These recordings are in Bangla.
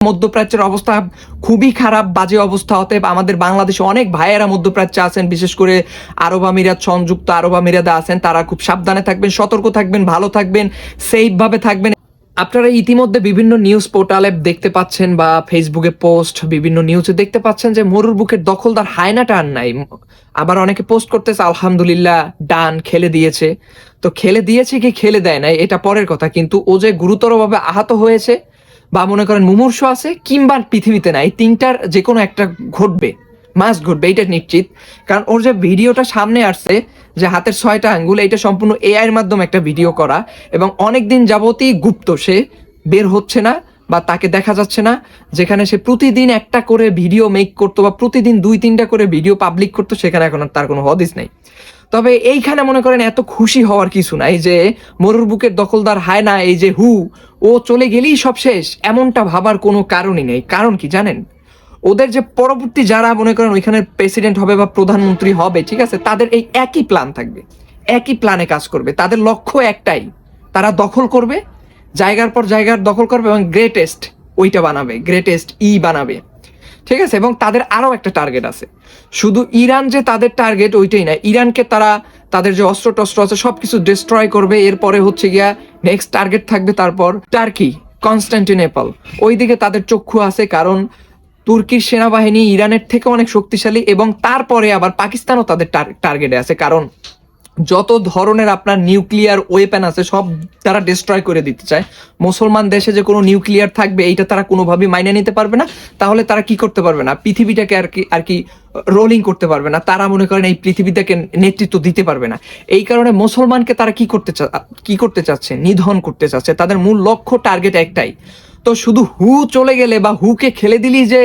মধ্যপ্রাচ্যের অবস্থা খুবই খারাপ, বাজে অবস্থা। অতএব আমাদের বাংলাদেশে অনেক ভাইয়েরা মধ্যপ্রাচ্যে আছেন, বিশেষ করে আরব আমিরাত, সংযুক্ত আরব আমিরাতে আছেন, তারা খুব সাবধানে থাকবেন, সতর্ক থাকবেন, ভালো থাকবেন, সেফ ভাবে থাকবেন। আপনারা ইতিমধ্যে বিভিন্ন নিউজ পোর্টালে দেখতে পাচ্ছেন বা ফেসবুকে পোস্ট, বিভিন্ন নিউজে দেখতে পাচ্ছেন যে মরুর বুকের দখলদার হায়নাটা আর নাই। আবার অনেকে পোস্ট করতেছে আলহামদুলিল্লাহ ডান, খেলে দিয়েছে। তো খেলে দিয়েছে কি খেলে দেয় নাই এটা পরের কথা, কিন্তু ও যে গুরুতরভাবে আহত হয়েছে বা মনে করেন মুমূর্ষু আছে কিংবা পৃথিবীতে নাই, তিনটার যে কোনো একটা ঘটবে, মাস্ট ঘটবে, এটা নিশ্চিত। কারণ ওর যে ভিডিওটা সামনে আসছে যে হাতের 6টা আঙ্গুল, এটা সম্পূর্ণ এআই এর মাধ্যমে একটা ভিডিও করা এবং অনেক দিন যাবতই গুপ্ত, সে বের হচ্ছে না বা তাকে দেখা যাচ্ছে না। যেখানে সে প্রতিদিন একটা করে ভিডিও মেক করতো বা প্রতিদিন 2-3টা করে ভিডিও পাবলিক করতো, সেখানে এখন আর তার কোনো হদিস নাই। তবে এইখানে মনে করেন এত খুশি হওয়ার কিছু নাই যে মরুর বুকের দখলদার হায়না, এই যে ও চলে গেলেই সব শেষ, এমনটা ভাবার কোনো কারণই নেই। কারণ কি জানেন? ওদের যে পরবর্তী যারা মনে করেন ওইখানে প্রেসিডেন্ট হবে বা প্রধানমন্ত্রী হবে, ঠিক আছে, তাদের এই একই প্ল্যান থাকবে, একই প্ল্যানে কাজ করবে। তাদের লক্ষ্য একটাই, তারা দখল করবে, জায়গার পর জায়গার দখল করবে এবং গ্রেটেস্ট ওইটা বানাবে, গ্রেটেস্ট বানাবে, ঠিক আছে। এবং তাদের আরো একটা টার্গেট আছে, শুধু ইরান যে তাদের টার্গেট ওইটাই না, ইরানকে তারা তাদের যে অস্ত্র টস্ত্র আছে সবকিছু ডিস্ট্রয় করবে। এরপরে হচ্ছে গিয়া নেক্সট টার্গেট থাকবে তারপর টার্কি, কনস্টান্টিনোপল, ওইদিকে তাদের চক্ষু আছে। কারণ তুর্কির সেনাবাহিনী ইরানের থেকে অনেক শক্তিশালী এবং তারপরে আবার পাকিস্তানও তাদের টার্গেটে আছে। কারণ যত ধরনের আপনার নিউক্লিয়ার ওয়েপেন আছে সব তারা ডিস্ট্রয় করে দিতে চায়। মুসলমান দেশে যে কোনো নিউক্লিয়ার থাকবে এইটা তারা কোনোভাবেই মাইনে নিতে পারবে না। তাহলে তারা কি করতে পারবে না, পৃথিবীটাকে আর কি রোলিং করতে পারবে না। তারা মনে করেন এই পৃথিবীটাকে নেতৃত্ব দিতে পারবে না। এই কারণে মুসলমানকে তারা কি করতে চাচ্ছে, নিধন করতে চাচ্ছে। তাদের মূল লক্ষ্য, টার্গেট একটাই। তো শুধু চলে গেলে বা কে খেলে দিলি যে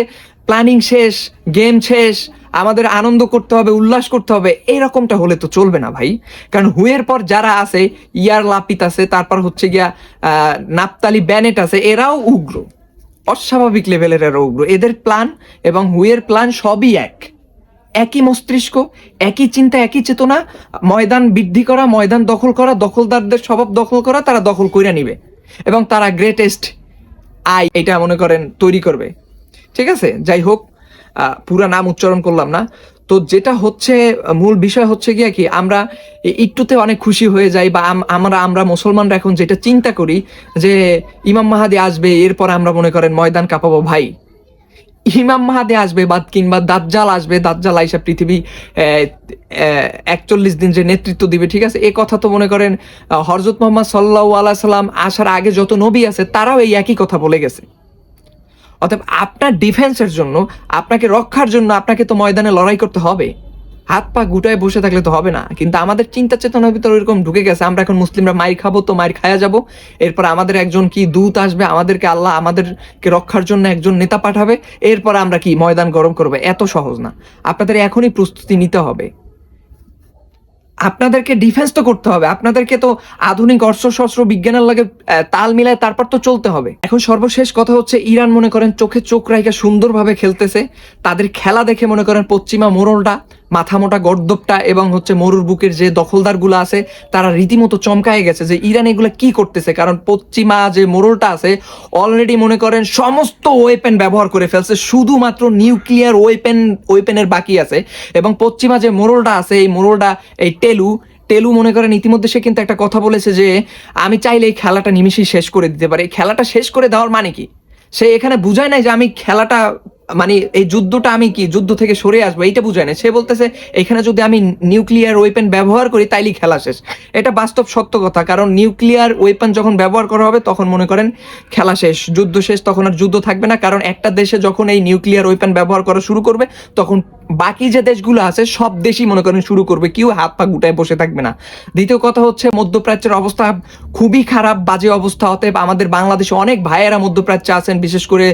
প্ল্যানিং শেষ, গেম শেষ, আমাদের আনন্দ করতে হবে, উল্লাস করতে হবে, এইরকমটা হলে তো চলবে না ভাই। কারণ এর পর যারা আছে, ইয়ার লাপিত আছে, তারপর হচ্ছে গিয়া নাপতালি ব্যানেট আছে, এরাও উগ্র, অস্বাভাবিক লেভেলের এরা উগ্র। এদের প্ল্যান এবং এর প্ল্যান সবই একই মস্তিষ্ক, একই চিন্তা, একই চেতনা, ময়দান বৃদ্ধি করা, ময়দান দখল করা, দখলদারদের স্বভাব দখল করা, তারা দখল করে নিবে এবং তারা গ্রেটেস্ট এটা মনে করেন তৈরি করবে, ঠিক আছে। যাই হোক, পুরা নাম উচ্চারণ করলাম না। তো যেটা হচ্ছে মূল বিষয় হচ্ছে গিয়া কি, আমরা একটুতে অনেক খুশি হয়ে যাই বা আমরা মুসলমানরা এখন যেটা চিন্তা করি যে ইমাম মাহাদি আসবে, এরপর আমরা মনে করেন ময়দান কাঁপাবো। ভাই, ইমাম মাহাদি আসবে বা কিংবা দাজ্জাল আসবে, দাজ্জাল আইসা পৃথিবী 41 দিন যে নেতৃত্ব দিবে, ঠিক আছে, এ কথা তো মনে করেন হযরত মুহাম্মদ সাল্লাল্লাহু আলাইহি সাল্লাম আসার আগে যত নবী আছে তারাও এই একই কথা বলে গেছে। অতএব আপনার ডিফেন্সের জন্য, আপনাকে রক্ষার জন্য আপনাকে তো ময়দানে লড়াই করতে হবে। হাত পা গুটায় বসে থাকলে তো হবে না। কিন্তু আমাদের চিন্তা চেতনার ভিতরে ওইরকম ঢুকে গেছে, আমরা এখন মুসলিমরা মাইর খাবো তো মাইর খায়া যাব। এরপর আমাদের একজন কি দূত আসবে, আমাদেরকে আল্লাহ আমাদেরকে রক্ষার জন্য একজন নেতা পাঠাবে, এরপর আমরা কি ময়দান গরম করবে। এত সহজ না, আপনাদের এখনই প্রস্তুতি নিতে হবে। আপনাদেরকে ডিফেন্স তো করতে হবে, আপনাদেরকে তো আধুনিক অস্ত্র শস্ত্র বিজ্ঞানের লাগে তাল মিলায় তারপর তো চলতে হবে। এখন সর্বশেষ কথা হচ্ছে, ইরান মনে করেন চোখে চোখ রাইখা সুন্দরভাবে খেলতেছে। তাদের খেলা দেখে মনে করেন পশ্চিমা মোড়লটা, মাথা মোটা গর্দবটা এবং হচ্ছে মরুর বুকের যে দখলদারগুলো আছে তারা রীতিমতো চমকায় গেছে যে ইরান এগুলো কি করতেছে। কারণ পশ্চিমা যে মোড়লটা আছে অলরেডি মনে করেন সমস্ত ওয়েপেন ব্যবহার করে ফেলছে, শুধুমাত্র নিউক্লিয়ার ওয়েপেনের বাকি আছে। এবং পশ্চিমা যে মোড়লটা আছে, এই মোড়লটা, এই টেলু মনে করেন ইতিমধ্যে সে কিন্তু একটা কথা বলেছে যে আমি চাইলে এই খেলাটা নিমিশেই শেষ করে দিতে পারি। এই খেলাটা শেষ করে দেওয়ার মানে কি? সে এখানে বুঝায় নাই যে আমি খেলাটা, মানে এই যুদ্ধটা আমি কি যুদ্ধ থেকে সরে আসবো, এইটা বুঝায় না। সে বলতেছে এখানে যদি আমি নিউক্লিয়ার ওয়েপেন ব্যবহার করি তাইলেই খেলা শেষ। এটা বাস্তব সত্য কথা। কারণ নিউক্লিয়ার ওয়েপেন যখন ব্যবহার করা হবে তখন মনে করেন খেলা শেষ, যুদ্ধ শেষ, তখন আর যুদ্ধ থাকবে না। কারণ একটা দেশে যখন এই নিউক্লিয়ার ওয়েপেন ব্যবহার করা শুরু করবে তখন বাকি যে দেশগুলো আছে সব দেশই মনে করেন শুরু করবে, কেউ হাত পা গুটায় বসে থাকবে না। দ্বিতীয় কথা হচ্ছে, মধ্যপ্রাচ্যের অবস্থা খুবই খারাপ, বাজে অবস্থা। অতএব আমাদের বাংলাদেশে অনেক ভাইয়েরা মধ্যপ্রাচ্যে আছেন, বিশেষ করে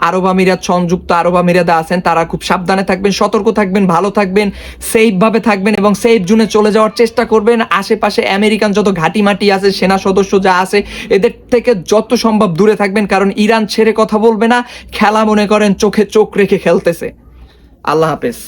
আরব আমিরাত, সংযুক্ত আরব আমিরাতে আছেন, তারা খুব সাবধানে থাকবেন, সতর্ক থাকবেন, ভালো থাকবেন, সেফ ভাবে থাকবেন এবং সেফ জোনে চলে যাওয়ার চেষ্টা করবেন। আশেপাশে আমেরিকান যত ঘাঁটিমাটি আছে, সেনা সদস্য যা আছে, এদের থেকে যত সম্ভব দূরে থাকবেন। কারণ ইরান ছেড়ে কথা বলবে না, খেলা মনে করেন চোখে চোখ রেখে খেলতেছে। আল্লাহ হাফেজ।